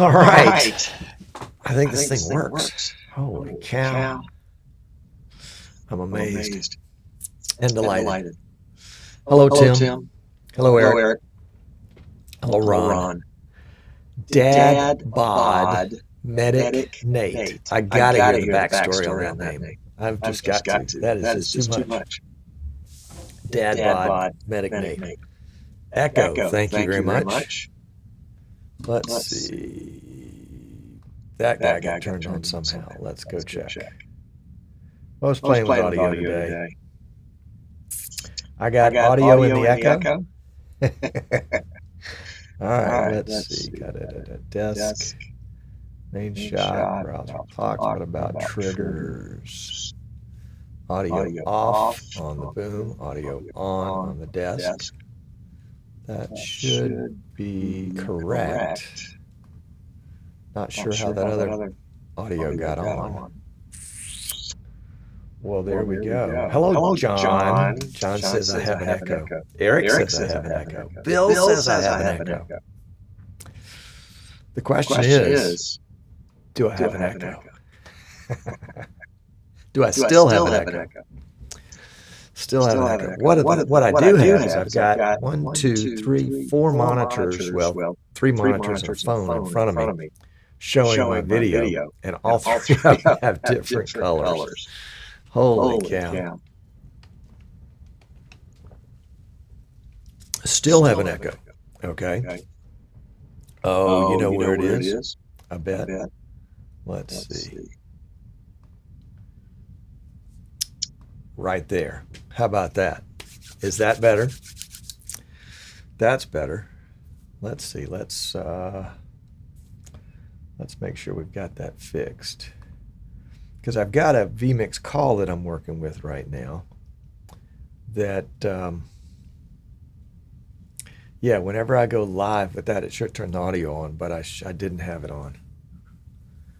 All right. I think this thing works. Holy cow. I'm amazed and delighted. Hello, Tim. Hello, Eric. Hello, Ron. Dad Bod Medic Nate. I gotta hear the backstory on that name. I've just got to. That is just too much. Dad Bod Medic Nate. Echo, thank you very much. Let's see. That guy got turned on somehow. Let's go check. I was playing with audio today. I got audio in the echo. All right, let's see. Got it at a desk. Main shot, browser clock. What about triggers? Audio off on the boom. Audio on the desk. That should be correct. Not sure how that other audio got on. Well, there we go. Hello, John. John says I have an echo. Eric says I have an echo. Bill says I have an echo. The question is, do I have an echo? Do I still have an echo? Still have an echo. What I do have is I've got 1, 2, 3, 4 monitors. Well, 3 monitors and a phone in front of me showing my video, and all 3 of them have different colors. Holy cow. Still have an echo. Okay. Oh, you know where it is? I bet. Let's see. Right there. How about that? Is that better? That's better. Let's see. Let's make sure we've got that fixed. Because I've got a vMix call that I'm working with right now that, yeah, whenever I go live with that, it should turn the audio on, but I didn't have it on.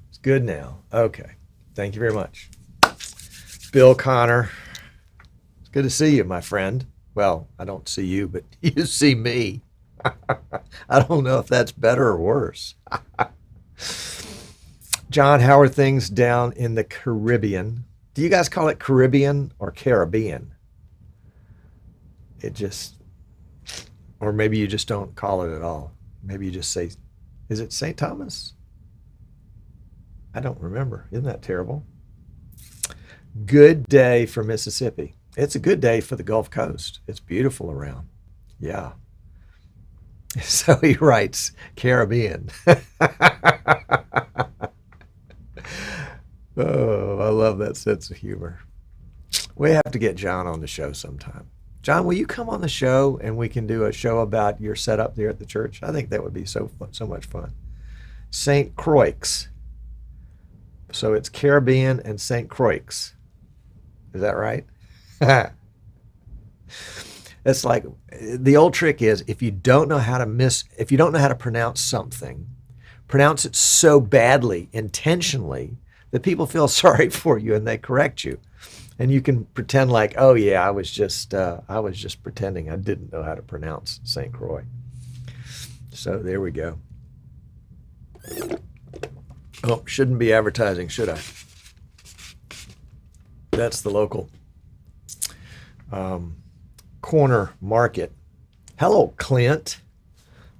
It's good now. Okay. Thank you very much. Bill Connor. It's good to see you, my friend. Well, I don't see you, but you see me. I don't know if that's better or worse. John, how are things down in the Caribbean? Do you guys call it Caribbean or Caribbean? It just, or maybe you just don't call it at all. Maybe you just say, is it St. Thomas? I don't remember. Isn't that terrible? Good day for Mississippi. It's a good day for the Gulf Coast. It's beautiful around. Yeah. So he writes, Caribbean. Oh, I love that sense of humor. We have to get John on the show sometime. John, will you come on the show and we can do a show about your setup there at the church? I think that would be so much fun. St. Croix. So it's Caribbean and St. Croix. Is that right? It's like the old trick is if you don't know how to pronounce something, pronounce it so badly, intentionally, that people feel sorry for you and they correct you. And you can pretend like, oh yeah, I was just pretending I didn't know how to pronounce St. Croix. So there we go. Oh, shouldn't be advertising, should I? That's the local corner market. Hello, Clint.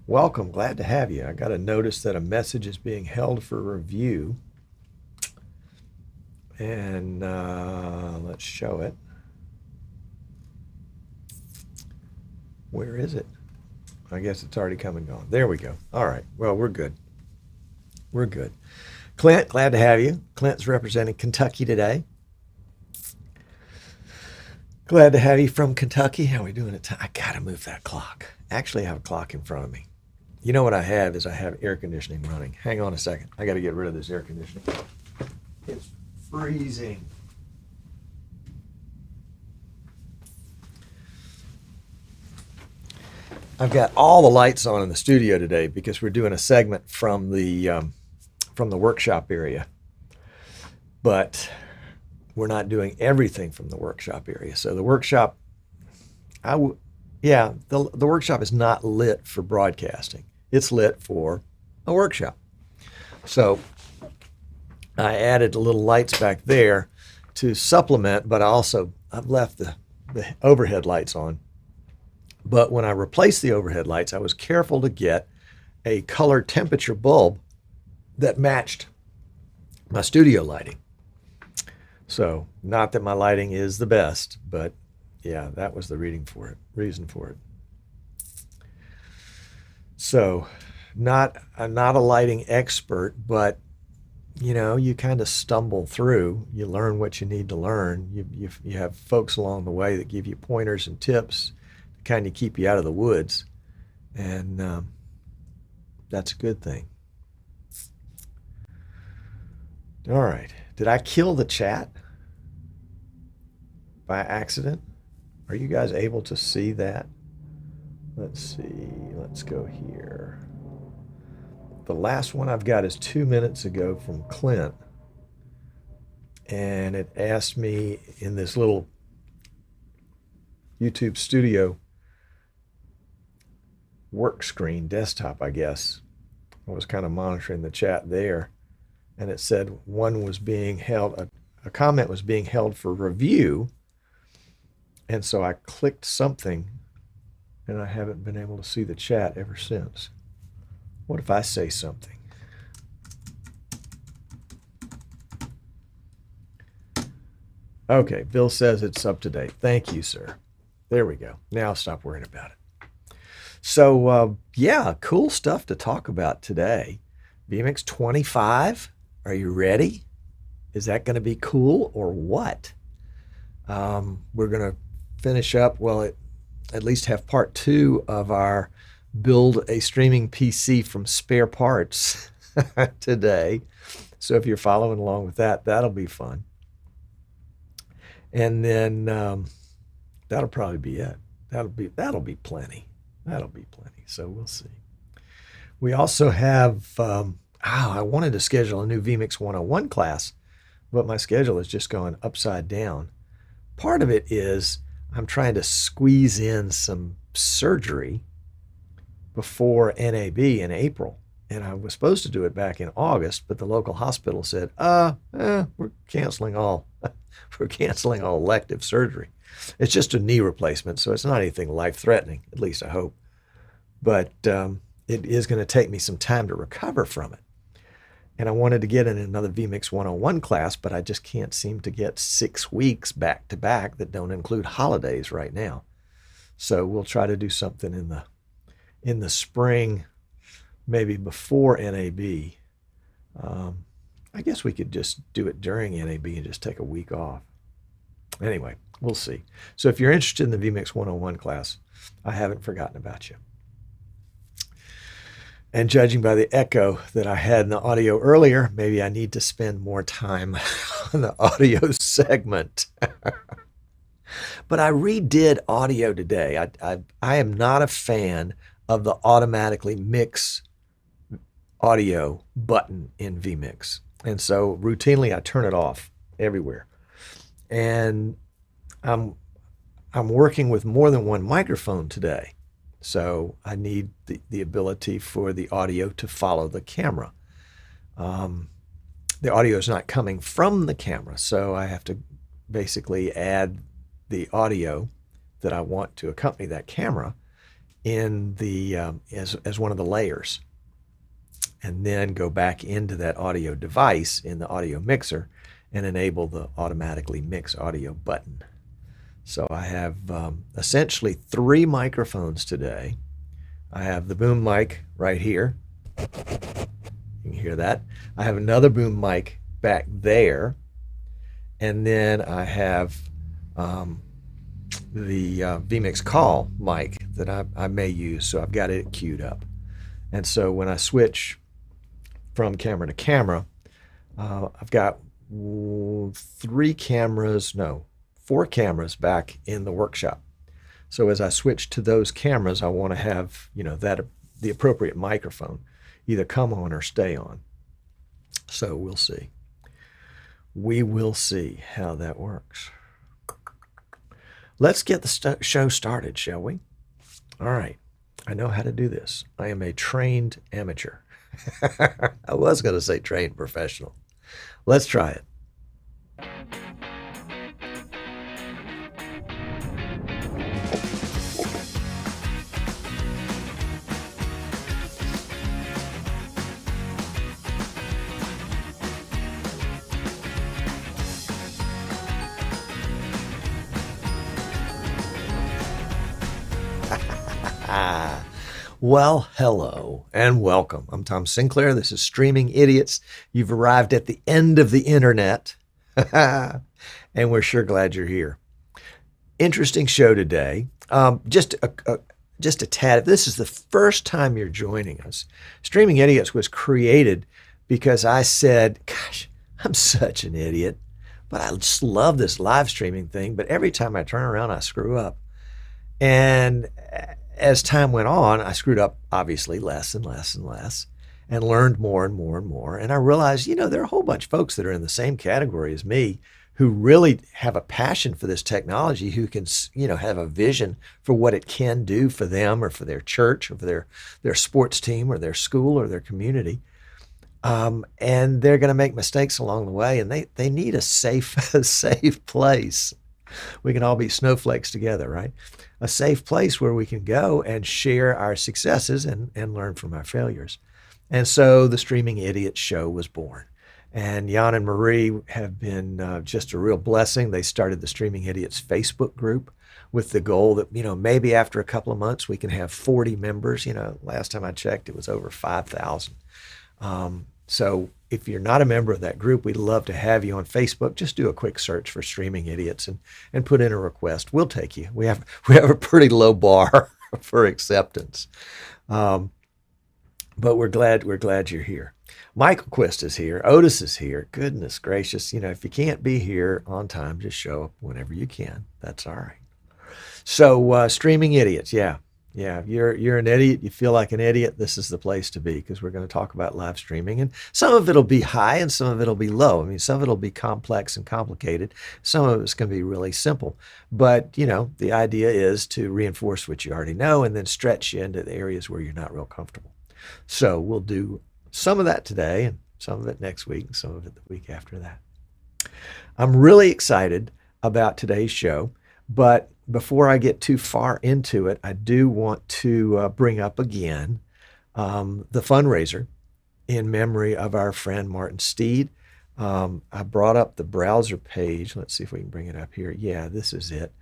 Welcome, glad to have you. I got a notice that a message is being held for review. And let's show it. Where is it? I guess it's already come and gone. There we go. All right. Well, we're good. We're good. Clint, glad to have you. Clint's representing Kentucky today. Glad to have you from Kentucky. How are we doing it? I got to move that clock. Actually, I have a clock in front of me. You know what I have is I have air conditioning running. Hang on a second. I got to get rid of this air conditioning. It's freezing. I've got all the lights on in the studio today because we're doing a segment from the workshop area, but we're not doing everything from the workshop area. So the workshop, the workshop is not lit for broadcasting. It's lit for a workshop. So I added little lights back there to supplement, but I've left the overhead lights on. But when I replaced the overhead lights, I was careful to get a color temperature bulb that matched my studio lighting. So not that my lighting is the best, but yeah, that was the reason for it. So I'm not a lighting expert, but you kind of stumble through. You learn what you need to learn. You have folks along the way that give you pointers and tips to kind of keep you out of the woods, and that's a good thing. All right. Did I kill the chat by accident? Are you guys able to see that? Let's see. Let's go here. The last one I've got is 2 minutes ago from Clint. And it asked me in this little YouTube Studio work screen, desktop, I guess. I was kind of monitoring the chat there. And it said one was being held, a comment was being held for review. And so I clicked something, and I haven't been able to see the chat ever since. What if I say something? Okay, Bill says it's up to date. Thank you, sir. There we go. Now I'll stop worrying about it. So, yeah, cool stuff to talk about today. vMix 25. Are you ready? Is that going to be cool or what? We're going to finish up, well, at least have part 2 of our build a streaming PC from spare parts today. So if you're following along with that, that'll be fun. And then that'll probably be it. That'll be plenty. That'll be plenty. So we'll see. We also have, I wanted to schedule a new vMix 101 class, but my schedule is just going upside down. Part of it is I'm trying to squeeze in some surgery before NAB in April. And I was supposed to do it back in August, but the local hospital said, we're canceling all elective surgery. It's just a knee replacement, so it's not anything life-threatening, at least I hope. But it is going to take me some time to recover from it. And I wanted to get in another vMix 101 class, but I just can't seem to get 6 weeks back to back that don't include holidays right now. So we'll try to do something in the spring, maybe before NAB. I guess we could just do it during NAB and just take a week off. Anyway, we'll see. So if you're interested in the vMix 101 class, I haven't forgotten about you. And judging by the echo that I had in the audio earlier, maybe I need to spend more time on the audio segment. But I redid audio today. I am not a fan of the automatically mix audio button in vMix. And so routinely I turn it off everywhere. And I'm working with more than one microphone today. So I need the ability for the audio to follow the camera. The audio is not coming from the camera, so I have to basically add the audio that I want to accompany that camera in the as one of the layers, and then go back into that audio device in the audio mixer and enable the automatically mix audio button. So I have essentially 3 microphones today. I have the boom mic right here. You can hear that. I have another boom mic back there. And then I have the vMix call mic that I may use. So I've got it queued up. And so when I switch from camera to camera, I've got 4 cameras back in the workshop. So as I switch to those cameras, I want to have, the appropriate microphone either come on or stay on. So we'll see. We will see how that works. Let's get the show started, shall we? All right. I know how to do this. I am a trained amateur. I was going to say trained professional. Let's try it. Well, hello and welcome. I'm Tom Sinclair. This is Streaming Idiots. You've arrived at the end of the internet, and we're sure glad you're here. Interesting show today. Just a tad. If this is the first time you're joining us, Streaming Idiots was created because I said, gosh, I'm such an idiot, but I just love this live streaming thing. But every time I turn around, I screw up. And as time went on, I screwed up obviously less and less and less and learned more and more and more. And I realized, there are a whole bunch of folks that are in the same category as me who really have a passion for this technology, who can, have a vision for what it can do for them or for their church or for their sports team or their school or their community. And they're going to make mistakes along the way, and they need a safe place. We can all be snowflakes together, right? A safe place where we can go and share our successes and learn from our failures. And so the Streaming Idiots show was born. And Jan and Marie have been just a real blessing. They started the Streaming Idiots Facebook group with the goal that, maybe after a couple of months, we can have 40 members. Last time I checked, it was over 5,000. So if you're not a member of that group, we'd love to have you on Facebook. Just do a quick search for Streaming Idiots and put in a request. We'll take you. We have a pretty low bar for acceptance. But we're glad you're here. Michael Quist is here. Otis is here. Goodness gracious. If you can't be here on time, just show up whenever you can. That's all right. So Streaming Idiots, yeah. Yeah, you're an idiot, you feel like an idiot, this is the place to be, because we're going to talk about live streaming. And some of it'll be high and some of it'll be low. I mean, some of it'll be complex and complicated. Some of it's going to be really simple. But, the idea is to reinforce what you already know and then stretch you into the areas where you're not real comfortable. So we'll do some of that today and some of it next week and some of it the week after that. I'm really excited about today's show, but before I get too far into it, I do want to bring up again the fundraiser in memory of our friend Martin Steed. I brought up the browser page. Let's see if we can bring it up here. Yeah, this is it.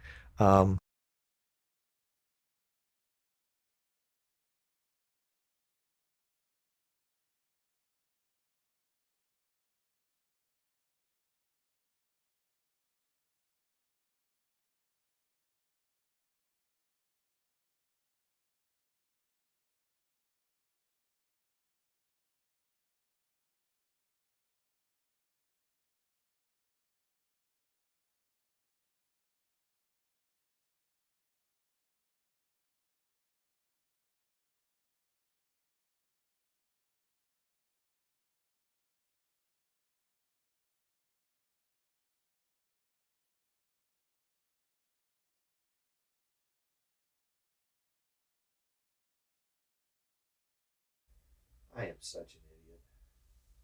I am such an idiot.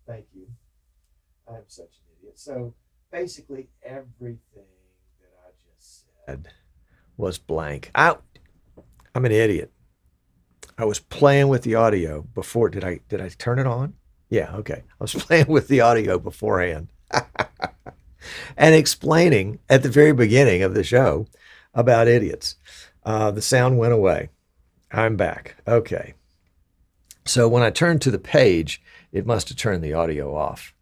Thank you. I am such an idiot. So basically everything that I just said was blank. I'm an idiot. I was playing with the audio before. Did I turn it on? Yeah, okay. I was playing with the audio beforehand and explaining at the very beginning of the show about idiots. The sound went away. I'm back. Okay. So when I turned to the page, it must have turned the audio off.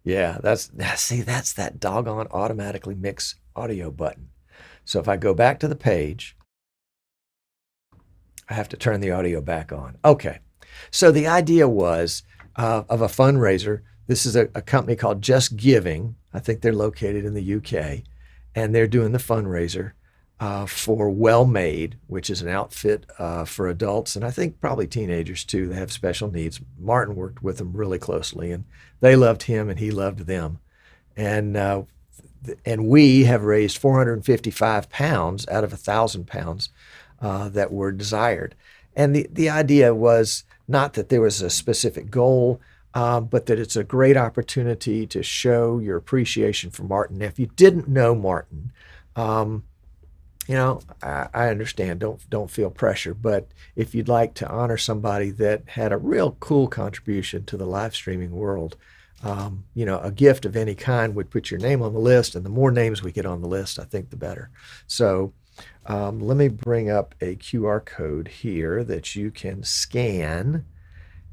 Yeah, that's that doggone automatically mix audio button. So if I go back to the page, I have to turn the audio back on. Okay. So the idea was of a fundraiser. This is a company called Just Giving. I think they're located in the UK, and they're doing the fundraiser for Well Made, which is an outfit for adults, and I think probably teenagers too. They have special needs. Martin worked with them really closely, and they loved him, and he loved them. And we have raised 455 pounds out of 1,000 pounds that were desired. And the idea was Not that there was a specific goal, but that it's a great opportunity to show your appreciation for Martin. Now, if you didn't know Martin, I understand. Don't feel pressure. But if you'd like to honor somebody that had a real cool contribution to the live streaming world, a gift of any kind would put your name on the list. And the more names we get on the list, I think the better. So let me bring up a QR code here that you can scan.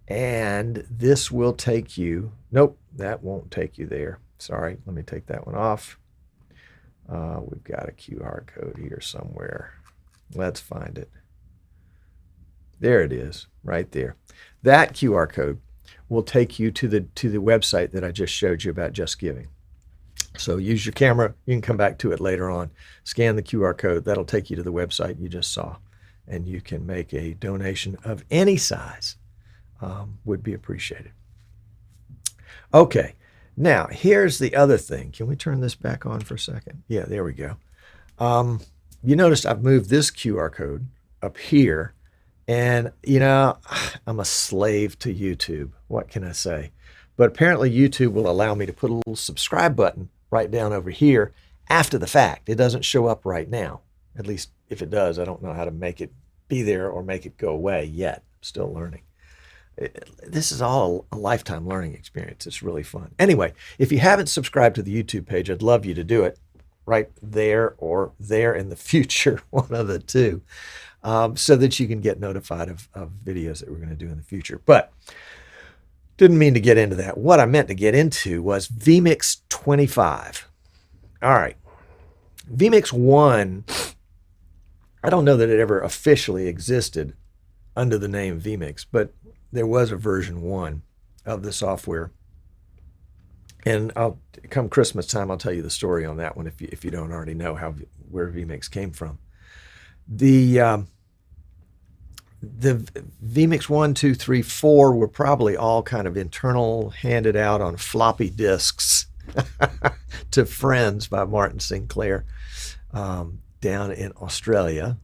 And this will take you. Nope, that won't take you there. Sorry, let me take that one off. We've got a QR code here somewhere. Let's find it. There it is, right there. That QR code will take you to the website that I just showed you about Just Giving. So use your camera. You can come back to it later on. Scan the QR code. That'll take you to the website you just saw. And you can make a donation of any size. Would be appreciated. Okay. Now, here's the other thing. Can we turn this back on for a second? Yeah, there we go. You notice I've moved this QR code up here. And, I'm a slave to YouTube. What can I say? But apparently YouTube will allow me to put a little subscribe button right down over here after the fact. It doesn't show up right now. At least if it does, I don't know how to make it be there or make it go away yet. I'm still learning. This is all a lifetime learning experience. It's really fun. Anyway, if you haven't subscribed to the YouTube page, I'd love you to do it right there or there in the future, one of the two, so that you can get notified of videos that we're going to do in the future. But didn't mean to get into that. What I meant to get into was vMix 25. All right. vMix 1, I don't know that it ever officially existed under the name vMix, but there was a version 1 of the software. And come Christmas time, I'll tell you the story on that one if you don't already know where vMix came from. The vMix 1, 2, 3, 4 were probably all kind of internal, handed out on floppy disks to friends by Martin Sinclair down in Australia.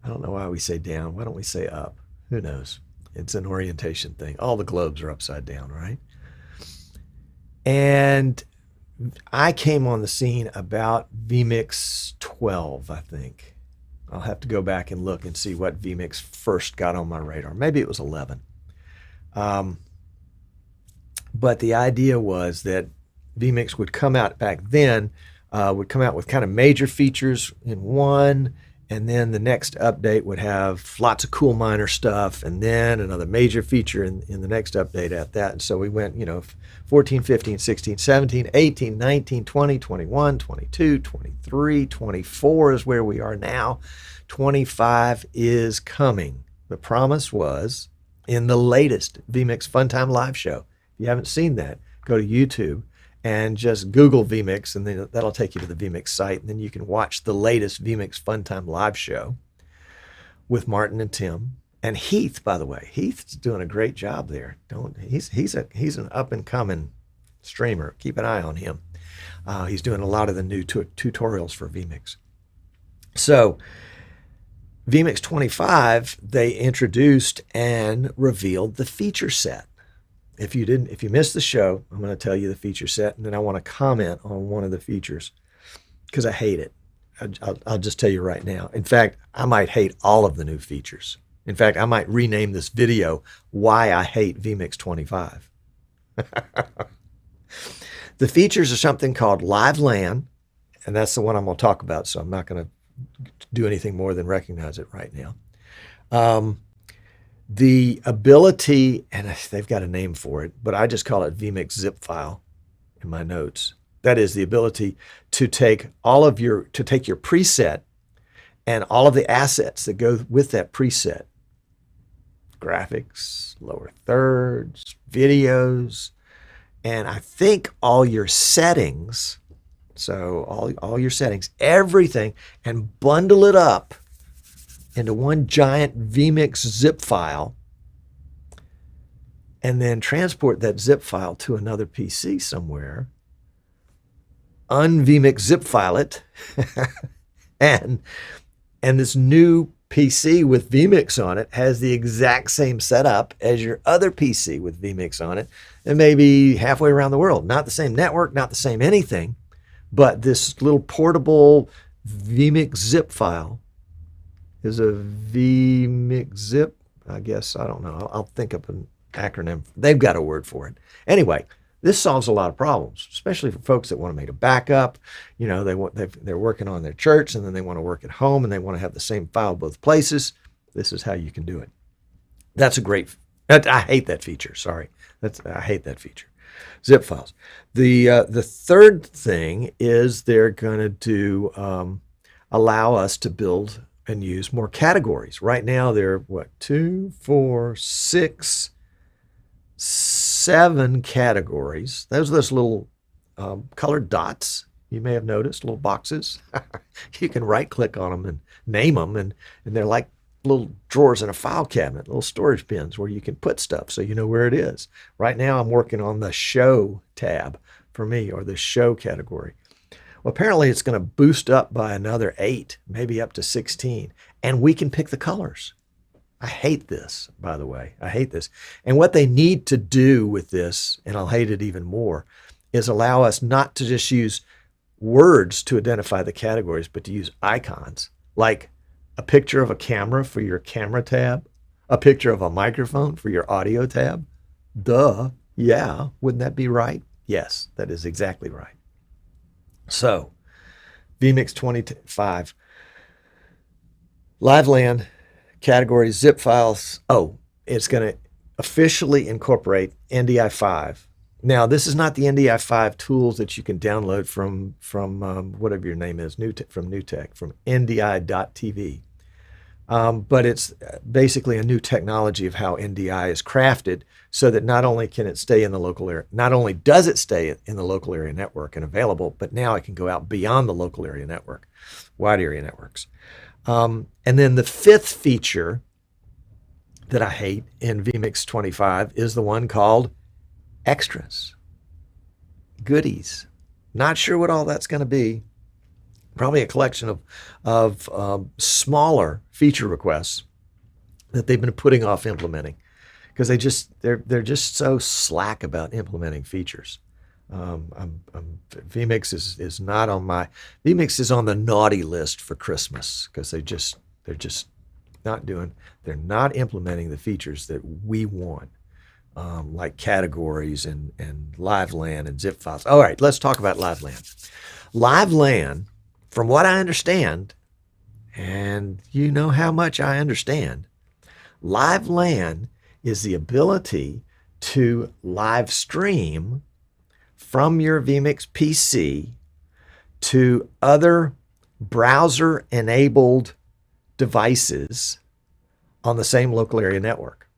I don't know why we say down. Why don't we say up? Who knows? It's an orientation thing. All the globes are upside down, right? And I came on the scene about vMix 12, I think. I'll have to go back and look and see what vMix first got on my radar. Maybe it was 11. But the idea was that vMix would come out back then, would come out with kind of major features in one, and then the next update would have lots of cool minor stuff, and then another major feature in the next update at that. And so we went, 14, 15, 16, 17, 18, 19, 20, 21, 22, 23, 24 is where we are now. 25 is coming. The promise was in the latest vMix Funtime Live show. If you haven't seen that, go to YouTube and just Google vMix, and then that'll take you to the vMix site. And then you can watch the latest vMix Funtime Live show with Martin and Tim. And Heath, by the way, Heath's doing a great job there. He's an up and coming streamer. Keep an eye on him. He's doing a lot of the new tutorials for vMix. So vMix 25, they introduced and revealed the feature set. If you missed the show, I'm going to tell you the feature set, and then I want to comment on one of the features because I hate it. I'll just tell you right now. In fact, I might hate all of the new features. In fact, I might rename this video "Why I Hate vMix 25." The features are something called LiveLan, and that's the one I'm going to talk about, so I'm not going to do anything more than recognize it right now. The ability, and they've got a name for it, but I just call it vMix zip file in my notes. That is the ability to take your preset and all of the assets that go with that preset. Graphics, lower thirds, videos, and I think all your settings. So all your settings, everything, and bundle it up into one giant vMix zip file, and then transport that zip file to another PC somewhere, un-vMix zip file it, and this new PC with vMix on it has the exact same setup as your other PC with vMix on it, and maybe halfway around the world. Not the same network, not the same anything, but this little portable vMix zip file is a vMix zip, I guess. I don't know. I'll think up an acronym. They've got a word for it. Anyway, this solves a lot of problems, especially for folks that want to make a backup. You know, they're working on their church, and then they want to work at home, and they want to have the same file both places. This is how you can do it. That's a great. I hate that feature. Sorry, I hate that feature. Zip files. The third thing is they're going to do allow us to build and use more categories. Right now, there are 2, 4, 6, 7 categories. Those are those little colored dots you may have noticed, little boxes. You can right-click on them and name them, and they're like little drawers in a file cabinet, little storage bins where you can put stuff so you know where it is. Right now, I'm working on the show tab for me, or the show category. Well, apparently it's going to boost up by another 8, maybe up to 16, and we can pick the colors. I hate this, by the way. I hate this. And what they need to do with this, and I'll hate it even more, is allow us not to just use words to identify the categories, but to use icons, like a picture of a camera for your camera tab, a picture of a microphone for your audio tab. Duh. Yeah. Wouldn't that be right? Yes, that is exactly right. So, vMix 25, LiveLan, categories, zip files. Oh, it's going to officially incorporate NDI5. Now, this is not the NDI5 tools that you can download from whatever your name is, from NewTek, from NDI.tv. But it's basically a new technology of how NDI is crafted, so that not only can it stay in the local area, not only does it stay in the local area network and available, but now it can go out beyond the local area network, wide area networks. And then the fifth feature that I hate in vMix 25 is the one called extras, goodies. Not sure what all that's going to be. Probably a collection of smaller feature requests that they've been putting off implementing, because they're just so slack about implementing features. vMix is not on my vMix is on the naughty list for Christmas, because they're just they're not implementing the features that we want, like categories and LiveLan and zip files. All right, let's talk about LiveLan. LiveLan, from what I understand, and you know how much I understand, LiveLan is the ability to live stream from your vMix PC to other browser-enabled devices on the same local area network.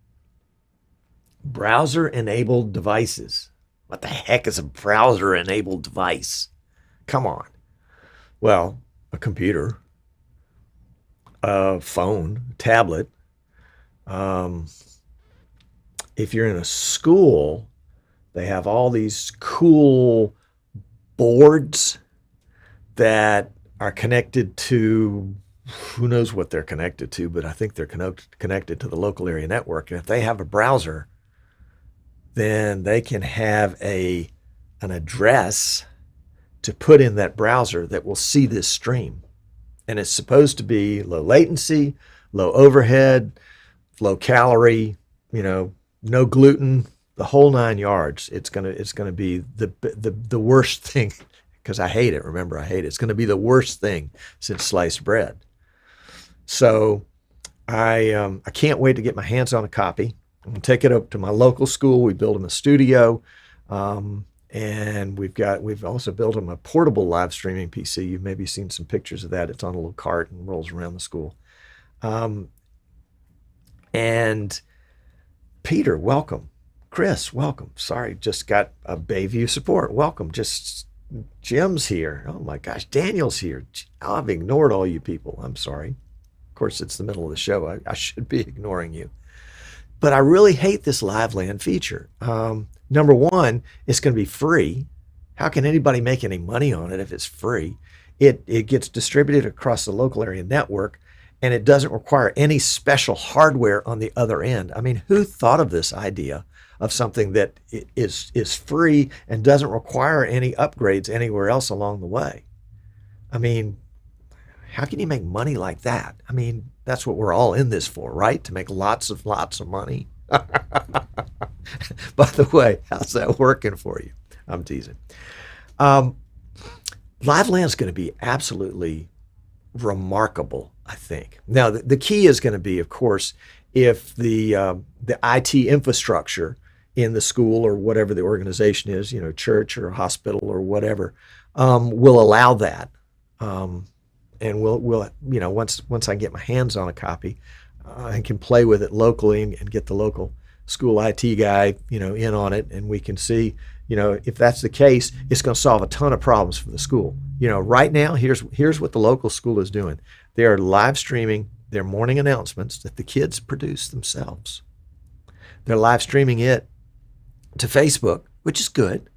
Browser-enabled devices. What the heck is a browser-enabled device? Come on. Well, a computer, a phone, tablet. If you're in a school, they have all these cool boards that are connected to, who knows what they're connected to, but I think they're connected to the local area network. And if they have a browser, then they can have an address to put in that browser that will see this stream. And it's supposed to be low latency, low overhead, low calorie, no gluten, the whole 9 yards. It's gonna be the worst thing, because I hate it. Remember, I hate it. It's gonna be the worst thing since sliced bread. So I can't wait to get my hands on a copy. I'm gonna take it up to my local school. We built them a studio. And we've also built them a portable live streaming PC. You've maybe seen some pictures of that. It's on a little cart and rolls around the school. And Peter, welcome. Chris, welcome. Sorry, just got a Bayview support. Welcome. Just Jim's here. Oh my gosh, Daniel's here. I've ignored all you people. I'm sorry. Of course, it's the middle of the show. I should be ignoring you. But I really hate this LiveLan feature. Number one, it's going to be free. How can anybody make any money on it if it's free? It gets distributed across the local area network, and it doesn't require any special hardware on the other end. I mean, who thought of this idea of something that is free and doesn't require any upgrades anywhere else along the way? I mean, how can you make money like that? I mean, that's what we're all in this for, right? To make lots of money. By the way, how's that working for you? I'm teasing. LiveLan is going to be absolutely remarkable, I think. Now, the key is going to be, of course, if the IT infrastructure in the school or whatever the organization is, church or hospital or whatever, will allow that. And we'll once I get my hands on a copy, I can play with it locally and get the local school IT guy, in on it, and we can see, if that's the case, it's going to solve a ton of problems for the school. Right now, here's what the local school is doing. They are live streaming their morning announcements that the kids produce themselves. They're live streaming it to Facebook, which is good.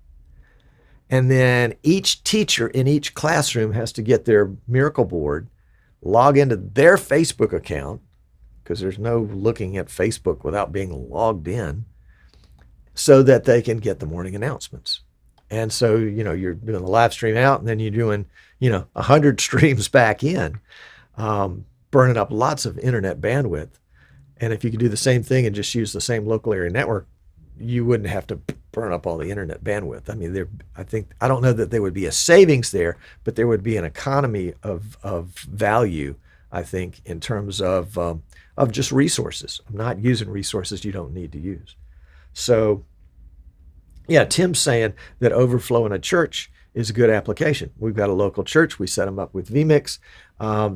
And then each teacher in each classroom has to get their Miracle Board, log into their Facebook account, because there's no looking at Facebook without being logged in, so that they can get the morning announcements. And so, you're doing the live stream out, and then you're doing, 100 streams back in, burning up lots of internet bandwidth. And if you could do the same thing and just use the same local area network, you wouldn't have to burn up all the internet bandwidth. I mean, I don't know that there would be a savings there, but there would be an economy of value, I think, in terms of just resources. I'm not using resources you don't need to use. So, yeah, Tim's saying that overflow in a church is a good application. We've got a local church. We set them up with vMix.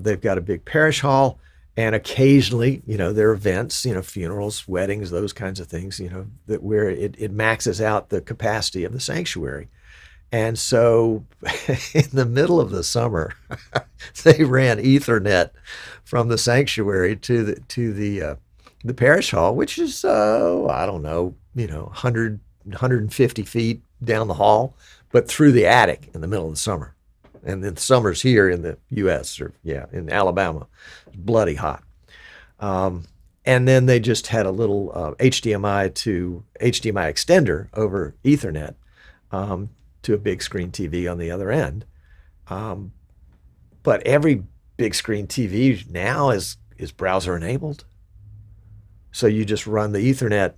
They've got a big parish hall. And occasionally, there are events, funerals, weddings, those kinds of things, that where it maxes out the capacity of the sanctuary. And so in the middle of the summer, they ran Ethernet from the sanctuary to the parish hall, which is, I don't know, 100, 150 feet down the hall, but through the attic in the middle of the summer. And then summer's here in the U.S. or in Alabama, bloody hot. And then they just had a little HDMI to HDMI extender over Ethernet to a big screen TV on the other end. But every big screen TV now is browser enabled. So you just run the Ethernet,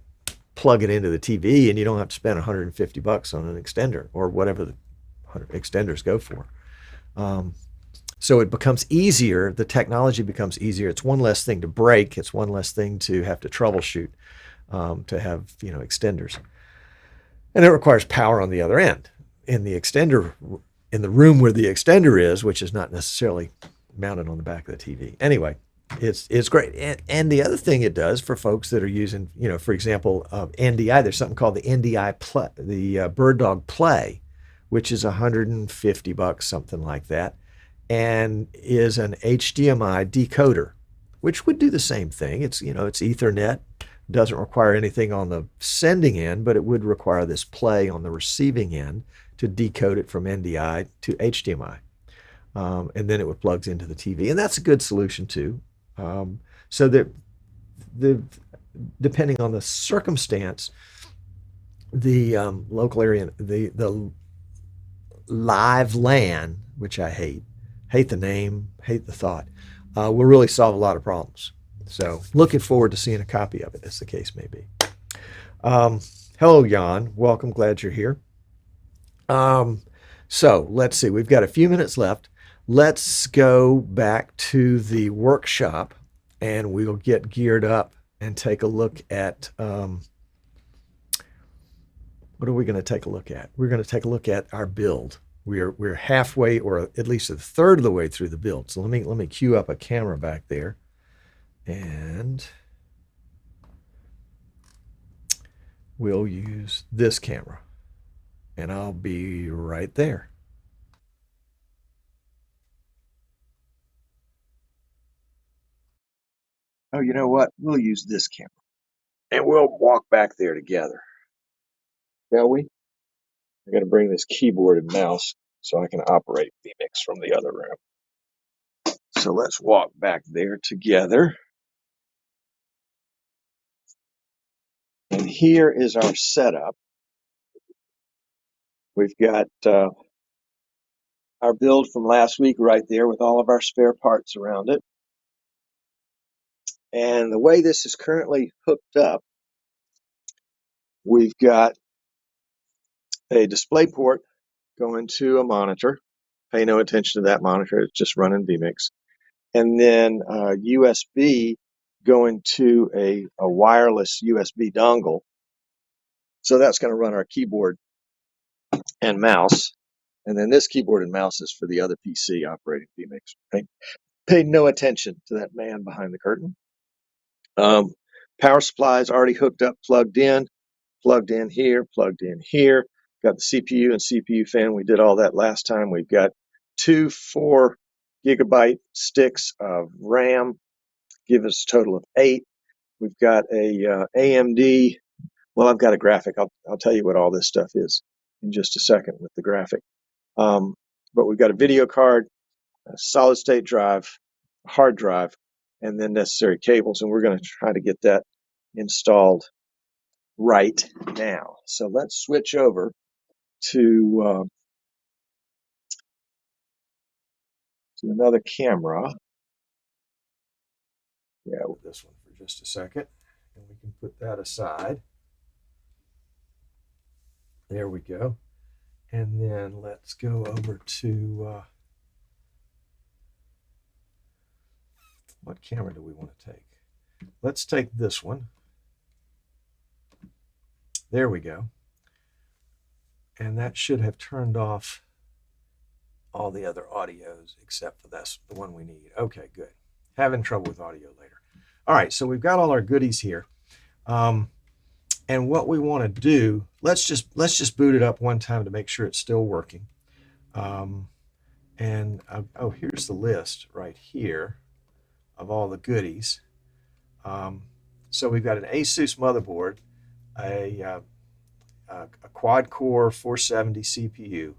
plug it into the TV, and you don't have to spend $150 on an extender or whatever the extenders go for. So it becomes easier. The technology becomes easier. It's one less thing to break. It's one less thing to have to troubleshoot, to have, extenders. And it requires power on the other end. In the extender, in the room where the extender is, which is not necessarily mounted on the back of the TV. Anyway, it's great. And the other thing it does for folks that are using, for example, NDI, there's something called the NDI Play, the Bird Dog Play, which is $150, something like that, and is an HDMI decoder, which would do the same thing. It's, it's Ethernet, doesn't require anything on the sending end, but it would require this play on the receiving end to decode it from NDI to HDMI. And then it plugs into the TV. And that's a good solution too. So that depending on the circumstance, the local area, the LiveLan, which I hate the name, hate the thought, will really solve a lot of problems. So looking forward to seeing a copy of it, as the case may be. Hello, Jan. Welcome. Glad you're here. So let's see. We've got a few minutes left. Let's go back to the workshop, and we'll get geared up and take a look at what are we going to take a look at? We're going to take a look at our build. We're halfway, or at least a third of the way through the build. So let me cue up a camera back there, and we'll use this camera, and I'll be right there. Oh, you know what? We'll use this camera, and we'll walk back there together. Shall we? I'm going to bring this keyboard and mouse so I can operate vMix from the other room. So let's walk back there together. And here is our setup. We've got our build from last week right there with all of our spare parts around it. And the way this is currently hooked up, we've got a display port going to a monitor. Pay no attention to that monitor, it's just running vMix. And then USB going to a wireless USB dongle. So that's going to run our keyboard and mouse. And then this keyboard and mouse is for the other PC operating vMix. Pay no attention to that man behind the curtain. Power supply is already hooked up, plugged in here, plugged in here. Got the CPU and CPU fan. We did all that last time. We've got two 4 gigabyte sticks of RAM, give us a total of 8. We've got a AMD. Well, I've got a graphic. I'll tell you what all this stuff is in just a second with the graphic. But we've got a video card, a solid state drive, a hard drive, and then necessary cables. And we're going to try to get that installed right now. So let's switch over to another camera. Yeah, with this one for just a second, and we can put that aside. There we go. And then let's go over to what camera do we want to take? Let's take this one. There we go. And that should have turned off all the other audios except for that's the one we need. Okay, good. Having trouble with audio later. All right, so we've got all our goodies here. And what we want to do, let's just boot it up one time to make sure it's still working. Oh, here's the list right here of all the goodies. So we've got an Asus motherboard, a quad-core 470 CPU,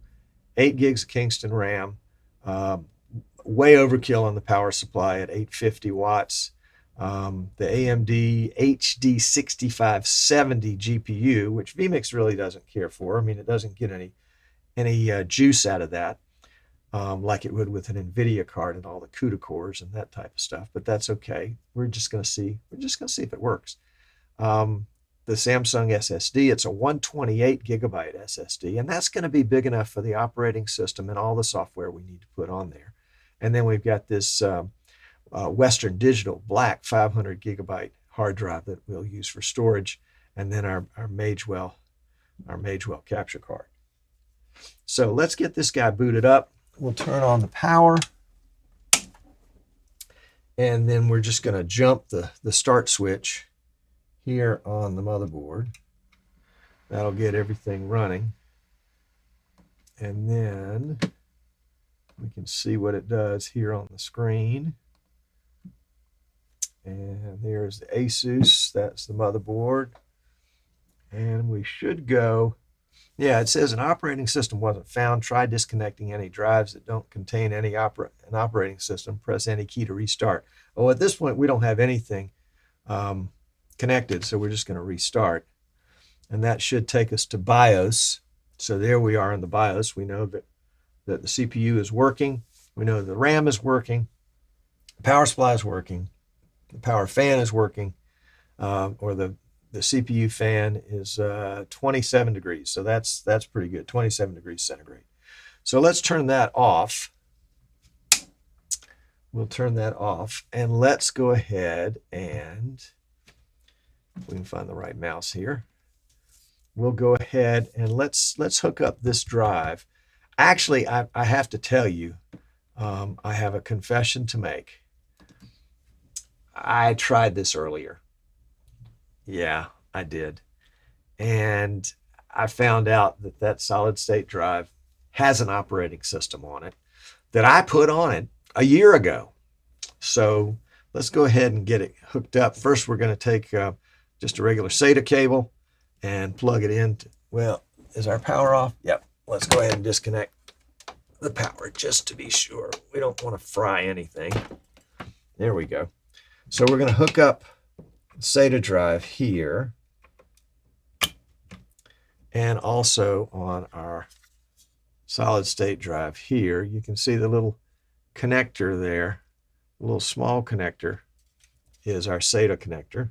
8 gigs of Kingston RAM, way overkill on the power supply at 850 watts. The AMD HD 6570 GPU, which vMix really doesn't care for. I mean, it doesn't get any juice out of that, like it would with an NVIDIA card and all the CUDA cores and that type of stuff. But that's okay. We're just going to see if it works. The Samsung SSD, it's a 128 gigabyte SSD, and that's going to be big enough for the operating system and all the software we need to put on there. And then we've got this Western Digital black 500 gigabyte hard drive that we'll use for storage, and then our Magewell capture card. So let's get this guy booted up. We'll turn on the power, and then we're just going to jump the start switch here on the motherboard. That'll get everything running, and then we can see what it does here on the screen. And there's the Asus, that's the motherboard. And we should go, yeah, it says an operating system wasn't found. Try disconnecting any drives that don't contain an operating system. Press any key to restart. Oh, at this point, we don't have anything connected, so we're just going to restart. And that should take us to BIOS. So there we are in the BIOS. We know that the CPU is working. We know the RAM is working. The power supply is working. The power fan is working, or the CPU fan is 27 degrees. So that's pretty good, 27 degrees centigrade. So let's turn that off. We'll turn that off, and let's go ahead and, if we can find the right mouse here, we'll go ahead and let's hook up this drive. Actually, I have to tell you, I have a confession to make. I tried this earlier. Yeah, I did. And I found out that solid state drive has an operating system on it that I put on it a year ago. So let's go ahead and get it hooked up. First, we're going to take just a regular SATA cable and plug it in. Well, is our power off? Yep. Let's go ahead and disconnect the power just to be sure. We don't want to fry anything. There we go. So we're going to hook up the SATA drive here and also on our solid state drive here. You can see the little connector there, a little small connector is our SATA connector.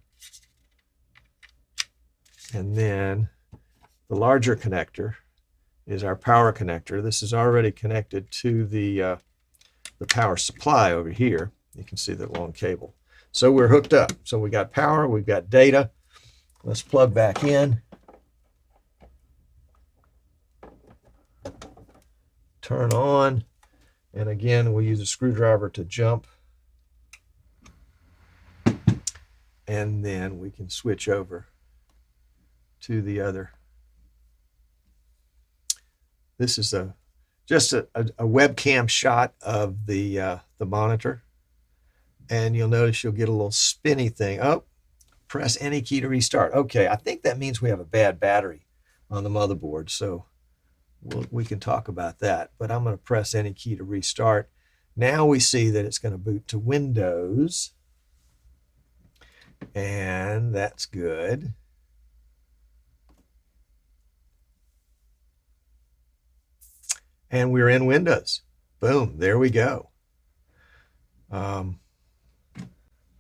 And then the larger connector is our power connector. This is already connected to the power supply over here. You can see the long cable. So we're hooked up. So we got power, we've got data. Let's plug back in. Turn on. And again, we'll use a screwdriver to jump. And then we can switch over to the other. This is just a webcam shot of the monitor. And you'll notice you'll get a little spinny thing. Oh, press any key to restart. Okay, I think that means we have a bad battery on the motherboard. So we can talk about that. But I'm going to press any key to restart. Now we see that it's going to boot to Windows. And that's good. And we're in Windows. Boom, there we go.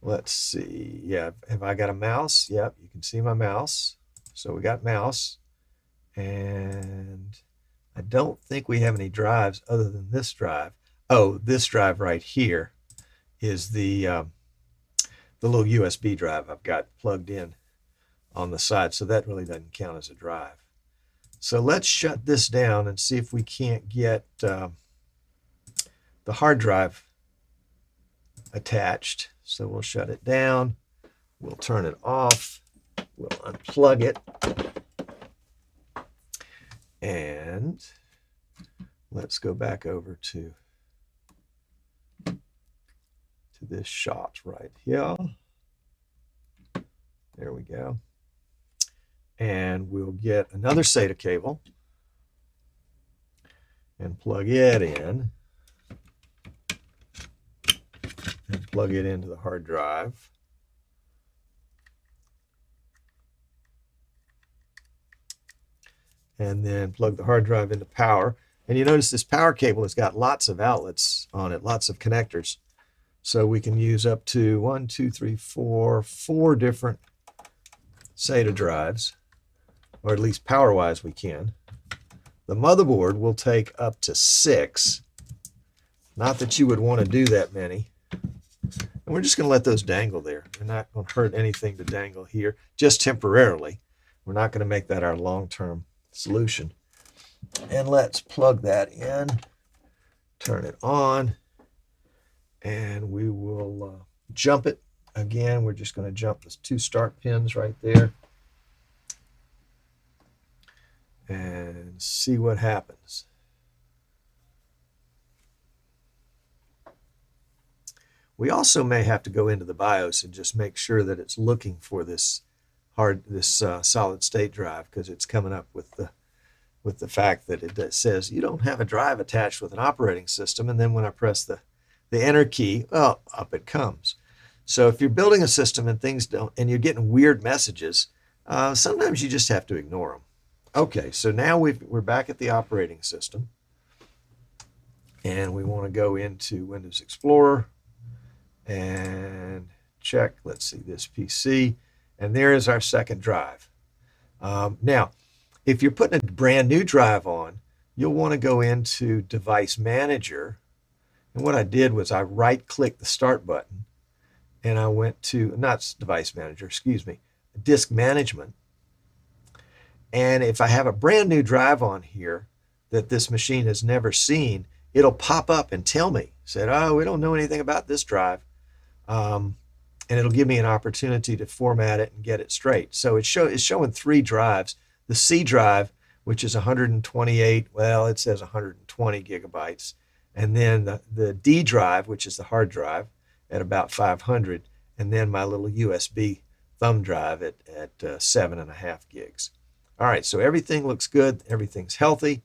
Let's see. Yeah, have I got a mouse? Yep, you can see my mouse. So we got mouse. And I don't think we have any drives other than this drive. Oh, this drive right here is the little USB drive I've got plugged in on the side. So that really doesn't count as a drive. So let's shut this down and see if we can't get the hard drive attached. So we'll shut it down. We'll turn it off. We'll unplug it. And let's go back over to this shot right here. There we go. And we'll get another SATA cable and plug it in and plug it into the hard drive. And then plug the hard drive into power. And you notice this power cable has got lots of outlets on it, lots of connectors. So we can use up to 4 different SATA drives, or at least power-wise we can. The motherboard will take up to 6. Not that you would want to do that many. And we're just going to let those dangle there. They're not going to hurt anything to dangle here, just temporarily. We're not going to make that our long-term solution. And let's plug that in, turn it on, and we will jump it. Again, we're just going to jump the 2 start pins right there and see what happens. We also may have to go into the BIOS and just make sure that it's looking for this solid state drive, because it's coming up with the fact that it says you don't have a drive attached with an operating system. And then when I press the enter key, well, up it comes. So if you're building a system and things don't, and you're getting weird messages, sometimes you just have to ignore them. Okay, so now we're back at the operating system, and we want to go into Windows Explorer and check, let's see, this PC, and there is our second drive. Now, if you're putting a brand new drive on, you'll want to go into Device Manager, and what I did was I right-clicked the Start button, and I went to, not Device Manager, excuse me, Disk Management. And if I have a brand new drive on here that this machine has never seen, it'll pop up and tell me, said, oh, we don't know anything about this drive. And it'll give me an opportunity to format it and get it straight. So it's showing 3 drives. The C drive, which is 128, well, it says 120 gigabytes. And then the D drive, which is the hard drive, at about 500. And then my little USB thumb drive at 7.5 gigs. All right, so everything looks good. Everything's healthy,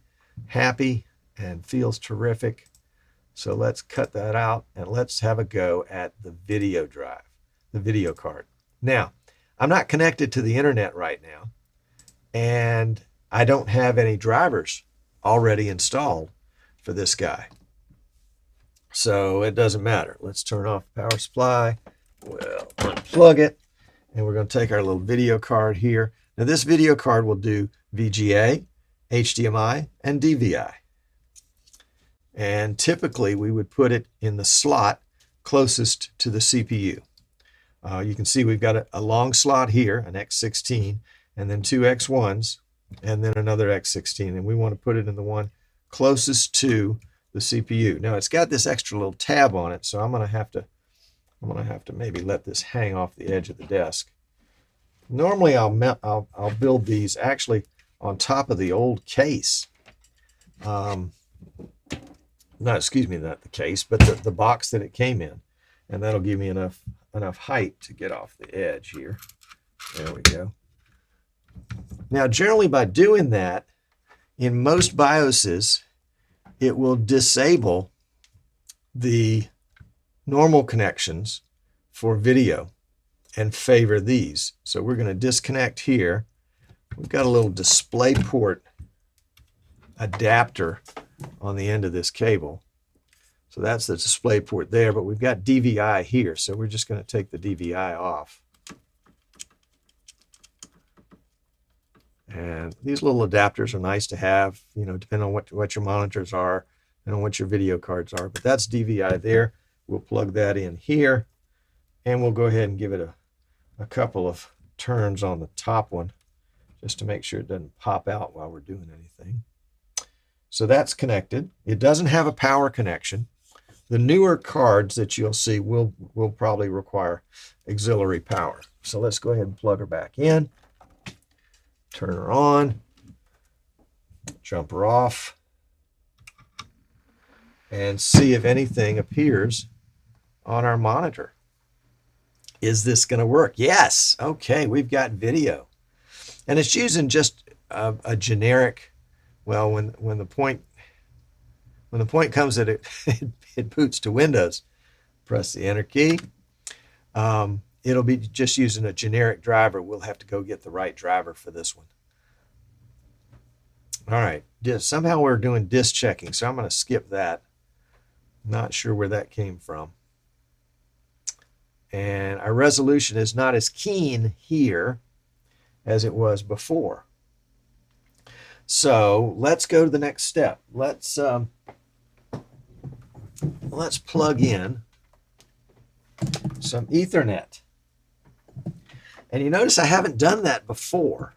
happy. and feels terrific. So let's cut that out and let's have a go at the video drive, the video card. Now, I'm not connected to the internet right now, and I don't have any drivers already installed for this guy. So it doesn't matter. Let's turn off the power supply. We'll unplug it, and we're going to take our little video card here. Now this video card will do VGA, HDMI, and DVI. And typically we would put it in the slot closest to the CPU. You can see we've got a long slot here, an X16, and then two X1s, and then another X16. And we want to put it in the one closest to the CPU. Now it's got this extra little tab on it, so I'm going to have to maybe let this hang off the edge of the desk. Normally I'll build these actually on top of the old case. Not the case, but the box that it came in, and that'll give me enough height to get off the edge here. There we go. Now, generally by doing that, in most BIOSes, it will disable the normal connections for video and favor these. So we're going to disconnect here. We've got a little DisplayPort adapter on the end of this cable. So that's the DisplayPort there, but we've got DVI here. So we're just going to take the DVI off. And these little adapters are nice to have, you know, depending on what your monitors are and on what your video cards are. But that's DVI there. We'll plug that in here, and we'll go ahead and give it a couple of turns on the top one just to make sure it doesn't pop out while we're doing anything. So that's connected. It doesn't have a power connection. The newer cards that you'll see will probably require auxiliary power. So let's go ahead and plug her back in. Turn her on, jump her off, and see if anything appears on our monitor. Is this going to work? Yes. Okay, we've got video. And it's using just a generic, well, when the point comes that it boots to Windows, press the enter key. It'll be just using a generic driver. We'll have to go get the right driver for this one. All right, somehow we're doing disk checking, so I'm going to skip that. Not sure where that came from. And our resolution is not as keen here as it was before. So let's go to the next step. Let's plug in some Ethernet. And you notice I haven't done that before.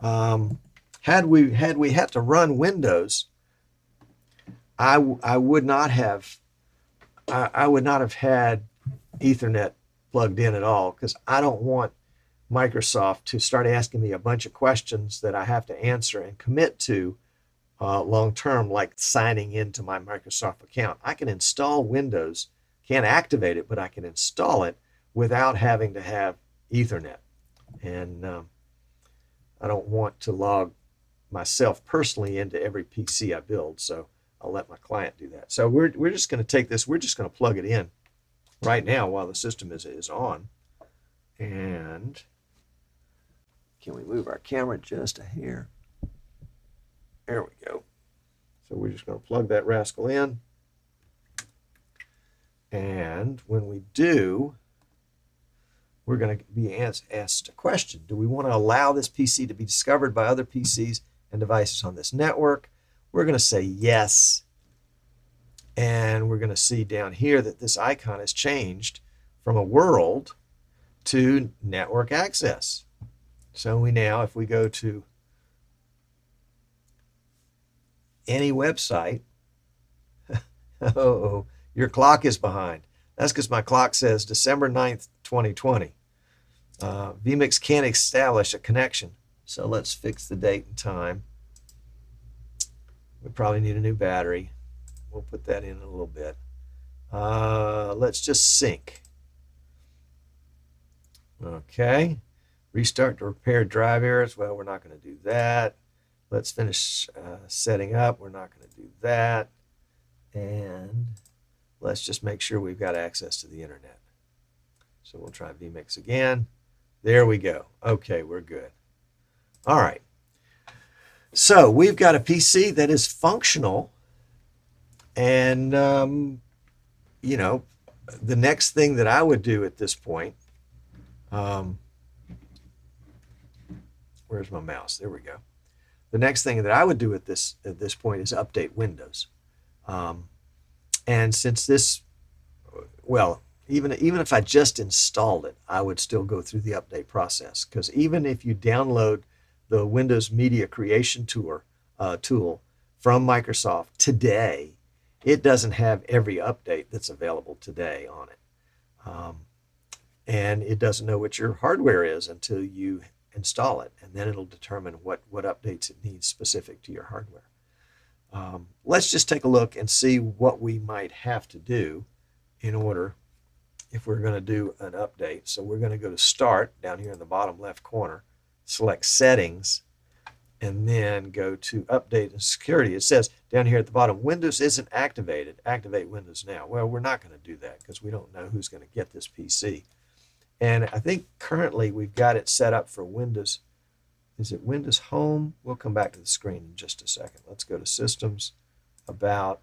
Had we had to run Windows, I would not have had Ethernet plugged in at all, because I don't want Microsoft to start asking me a bunch of questions that I have to answer and commit to long term, like signing into my Microsoft account. I can install Windows, can't activate it, but I can install it without having to have Ethernet. And I don't want to log myself personally into every PC I build, so I'll let my client do that. So we're just going to take this, we're just going to plug it in right now while the system is on. And can we move our camera just a hair? There we go. So we're just going to plug that rascal in. And when we do, we're going to be asked a question. Do we want to allow this PC to be discovered by other PCs and devices on this network? We're going to say yes. And we're going to see down here that this icon has changed from a world to network access. So we now, if we go to any website, oh, your clock is behind. That's because my clock says December 9th, 2020. vMix can't establish a connection. So let's fix the date and time. We probably need a new battery. We'll put that in a little bit. Let's just sync. Okay. Restart to repair drive errors. Well, we're not going to do that. let's finish setting up. We're not going to do that. And let's just make sure we've got access to the internet. So we'll try vMix again. There we go. Okay, we're good. All right. So we've got a PC that is functional. And, you know, the next thing that I would do at this point, where's my mouse? There we go. The next thing that I would do at this point is update Windows. And since this, well, even if I just installed it, I would still go through the update process, because even if you download the Windows Media Creation tool from Microsoft today, it doesn't have every update that's available today on it. And it doesn't know what your hardware is until you install it, and then it'll determine what updates it needs specific to your hardware. Let's just take a look and see what we might have to do in order if we're going to do an update. So we're going to go to Start down here in the bottom left corner, select Settings, and then go to Update and Security. It says down here at the bottom, Windows isn't activated. Activate Windows now. Well, we're not going to do that because we don't know who's going to get this PC. And I think currently we've got it set up for Windows. Is it Windows Home? We'll come back to the screen in just a second. Let's go to Systems, About,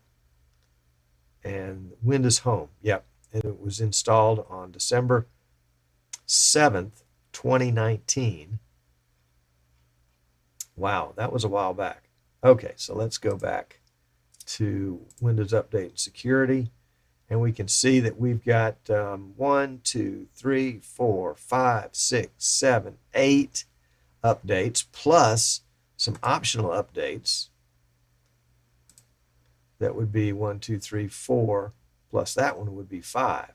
and Windows Home. Yep, and it was installed on December 7th, 2019. Wow, that was a while back. Okay, so let's go back to Windows Update and Security. And we can see that we've got 1, 2, 3, 4, 5, 6, 7, 8 updates, plus some optional updates. That would be 1, 2, 3, 4, plus that one would be 5.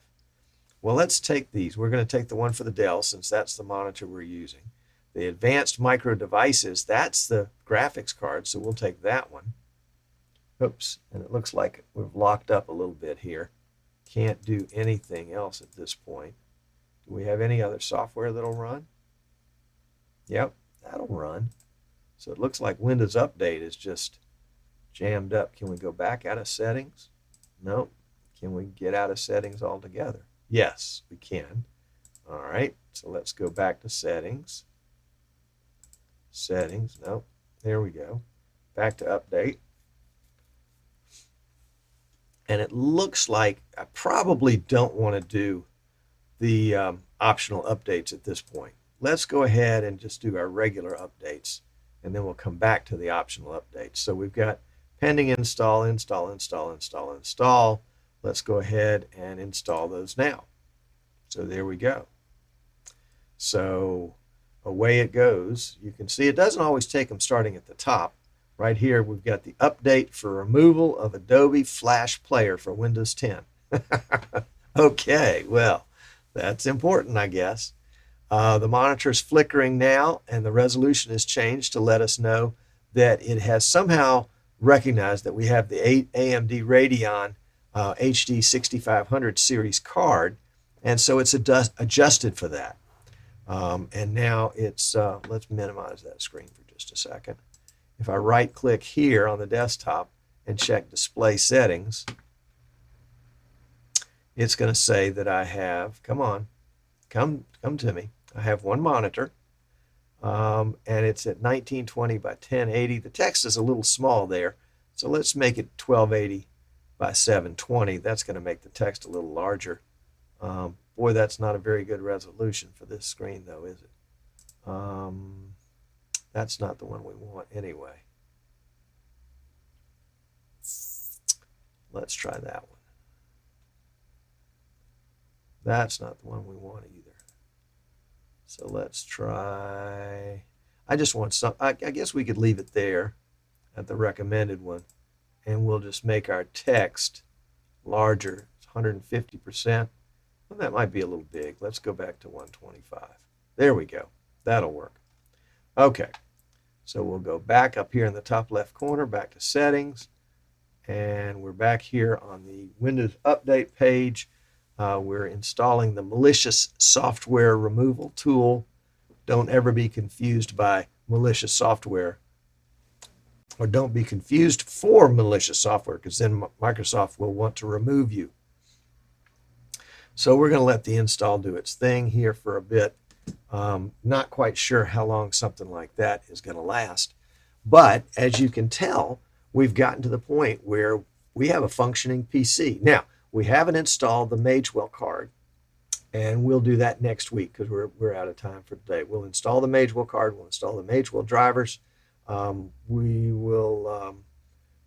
Well, let's take these. We're going to take the one for the Dell, since that's the monitor we're using. The Advanced Micro Devices, that's the graphics card, so we'll take that one. Oops, and it looks like we've locked up a little bit here. Can't do anything else at this point. Do we have any other software that'll run? Yep, that'll run. So it looks like Windows Update is just jammed up. Can we go back out of settings? No. Can we get out of settings altogether? Yes, we can. All right, so let's go back to settings. Settings, nope, there we go. Back to update. And it looks like I probably don't want to do the optional updates at this point. Let's go ahead and just do our regular updates, and then we'll come back to the optional updates. So we've got pending install, install, install, install, install. Let's go ahead and install those now. So there we go. So away it goes. You can see it doesn't always take them starting at the top. Right here, we've got the update for removal of Adobe Flash Player for Windows 10. Okay, well, that's important, I guess. The monitor's flickering now, and the resolution has changed to let us know that it has somehow recognized that we have the AMD Radeon HD 6500 series card, and so it's adjusted for that. And now it's, let's minimize that screen for just a second. If I right-click here on the desktop and check Display Settings, it's going to say that I have, come on, come to me. I have one monitor, and it's at 1920 by 1080. The text is a little small there, so let's make it 1280 by 720. That's going to make the text a little larger. Boy, that's not a very good resolution for this screen, though, is it? That's not the one we want anyway. Let's try that one. That's not the one we want either. So let's try, I just want some, I guess we could leave it there at the recommended one, and we'll just make our text larger. It's 150%. Well, that might be a little big. Let's go back to 125. There we go. That'll work. Okay, so we'll go back up here in the top left corner, back to settings, and we're back here on the Windows Update page. We're installing the malicious software removal tool. Don't ever be confused by malicious software. or don't be confused for malicious software, because then Microsoft will want to remove you. So we're going to let the install do its thing here for a bit. Not quite sure how long something like that is going to last. But as you can tell, we've gotten to the point where we have a functioning PC. Now, we haven't installed the Magewell card, and we'll do that next week because we're out of time for today. We'll install the Magewell card. We'll install the Magewell drivers. We will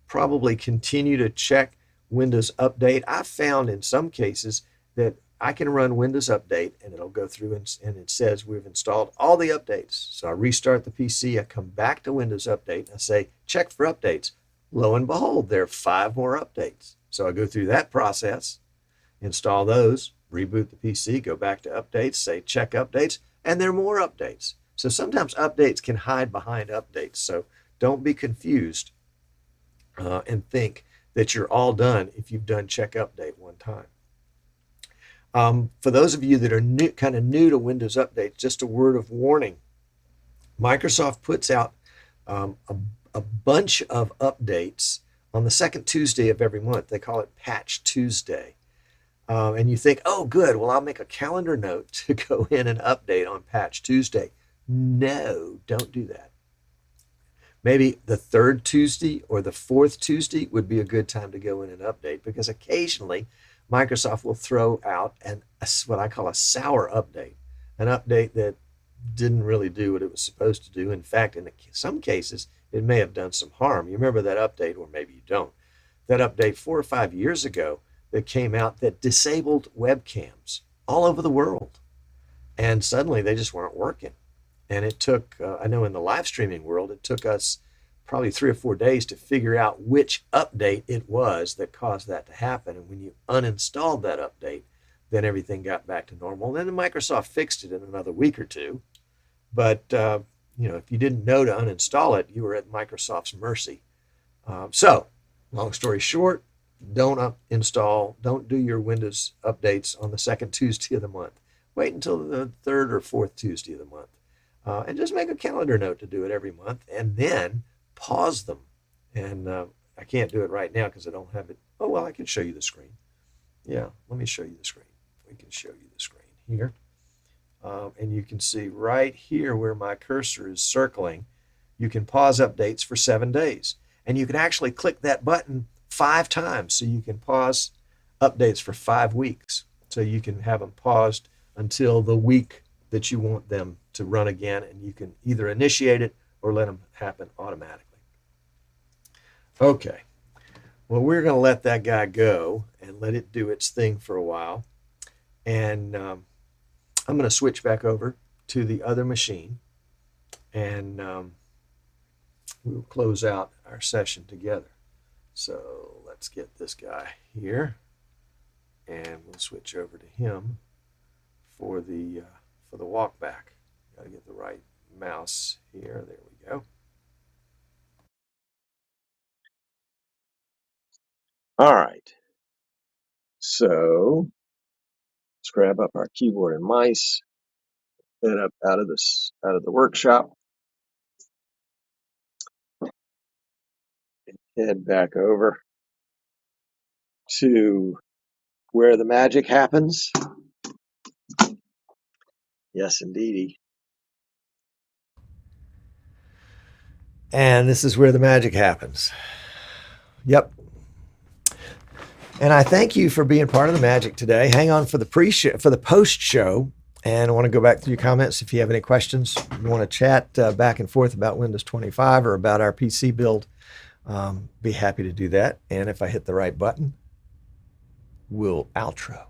probably continue to check Windows Update. I've found in some cases that I can run Windows Update and it'll go through and it says we've installed all the updates. So I restart the PC, I come back to Windows Update, and I say check for updates. Lo and behold, there are 5 more updates. So I go through that process, install those, reboot the PC, go back to updates, say check updates, and there are more updates. So sometimes updates can hide behind updates. So don't be confused and think that you're all done if you've done check update one time. For those of you that are kind of new to Windows Updates, just a word of warning. Microsoft puts out a bunch of updates on the second Tuesday of every month. They call it Patch Tuesday. And you think, oh, good, well, I'll make a calendar note to go in and update on Patch Tuesday. No, don't do that. Maybe the 3rd Tuesday or the 4th Tuesday would be a good time to go in and update, because occasionally Microsoft will throw out what I call a sour update, an update that didn't really do what it was supposed to do. In fact, in some cases, it may have done some harm. You remember that update, or maybe you don't. That update 4 or 5 years ago that came out that disabled webcams all over the world. And suddenly they just weren't working. And it took, I know in the live streaming world, it took us probably 3 or 4 days to figure out which update it was that caused that to happen. And when you uninstalled that update, then everything got back to normal. And then Microsoft fixed it in another week or two. But, if you didn't know to uninstall it, you were at Microsoft's mercy. So, long story short, don't do your Windows updates on the second Tuesday of the month. Wait until the 3rd or 4th Tuesday of the month. And just make a calendar note to do it every month, and then pause them. And I can't do it right now because I don't have it. Oh, well, I can show you the screen. Yeah, let me show you the screen. We can show you the screen here. And you can see right here where my cursor is circling, you can pause updates for 7 days. And you can actually click that button 5 times. So you can pause updates for 5 weeks. So you can have them paused until the week that you want them to run again. And you can either initiate it or let them happen automatically. Okay, well, we're going to let that guy go and let it do its thing for a while. And I'm going to switch back over to the other machine, and we'll close out our session together. So let's get this guy here, and we'll switch over to him for the walk back. Got to get the right mouse here. There we go. All right. So let's grab up our keyboard and mice, head up out of the workshop, and head back over to where the magic happens. Yes, indeedy. And this is where the magic happens. Yep. And I thank you for being part of the magic today. Hang on for the pre-show, for the post-show, and I want to go back through your comments if you have any questions. You want to chat back and forth about Windows 25 or about our PC build, be happy to do that. And if I hit the right button, we'll outro.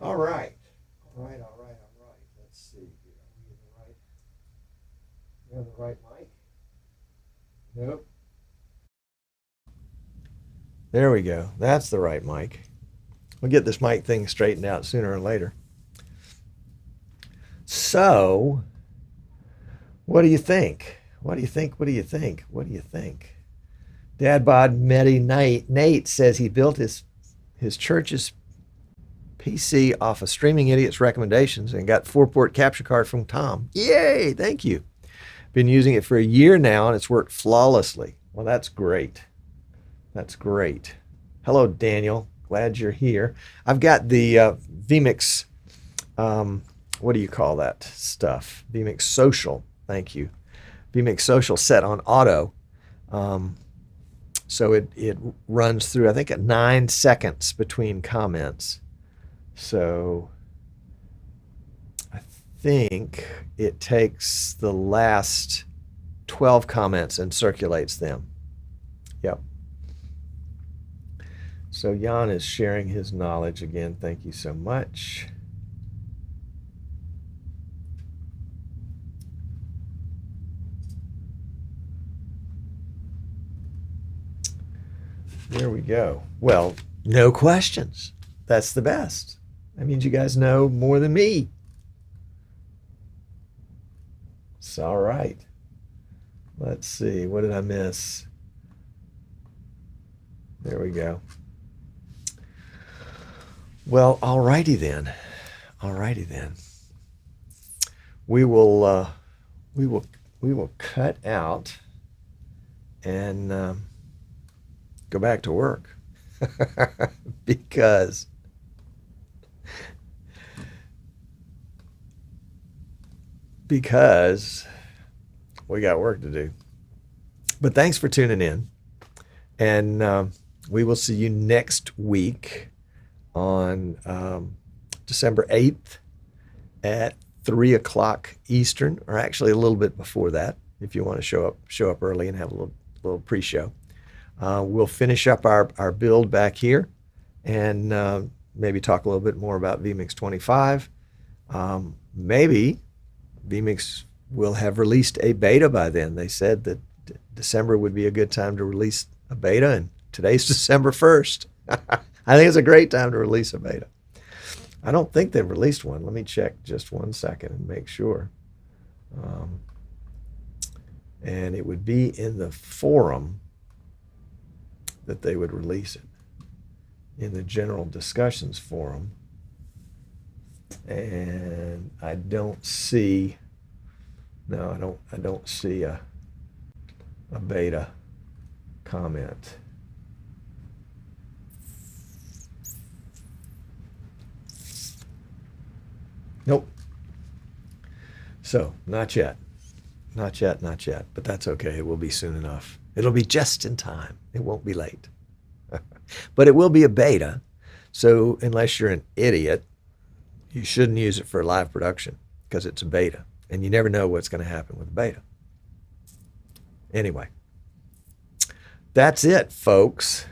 All right. All right. Let's see here. We have the right mic? Nope. There we go. That's the right mic. We'll get this mic thing straightened out sooner or later. So, what do you think? What do you think? Dad Bod Medi Nate says he built his church's PC off of Streaming Idiot's recommendations and got 4-port capture card from Tom. Yay! Thank you. Been using it for a year now and it's worked flawlessly. Well, that's great. That's great. Hello, Daniel. Glad you're here. I've got the vMix, what do you call that stuff? vMix Social. Thank you. vMix Social set on auto. So it runs through, I think, at 9 seconds between comments. So I think it takes the last 12 comments and circulates them. Yep. So Jan is sharing his knowledge again. Thank you so much. There we go. Well, no questions. That's the best. That means you guys know more than me. It's all right. Let's see. What did I miss? There we go. Well, all righty then. All righty then. We will cut out and go back to work because we got work to do. But thanks for tuning in, and we will see you next week on December 8th at 3 o'clock Eastern, or actually a little bit before that if you want to show up early and have a little pre-show. We'll finish up our build back here and maybe talk a little bit more about vMix 25. Maybe vMix will have released a beta by then. They said that December would be a good time to release a beta, and today's December 1st. I think it's a great time to release a beta. I don't think they've released one. Let me check just 1 second and make sure. And it would be in the forum that they would release it, in the general discussions forum. And I don't see, no, I don't see a beta comment. Nope. So, not yet. Not yet, but that's okay. It will be soon enough. It'll be just in time. It won't be late. But it will be a beta. So unless you're an idiot, you shouldn't use it for live production because it's a beta. And you never know what's going to happen with a beta. Anyway, that's it, folks.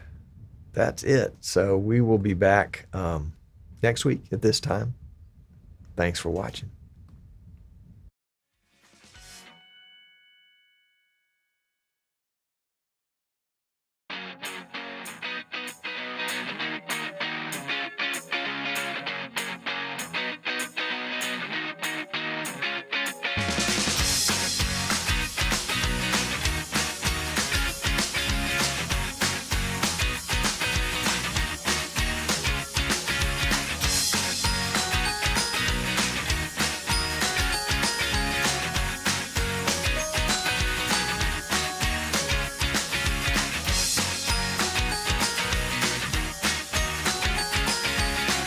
That's it. So we will be back next week at this time. Thanks for watching.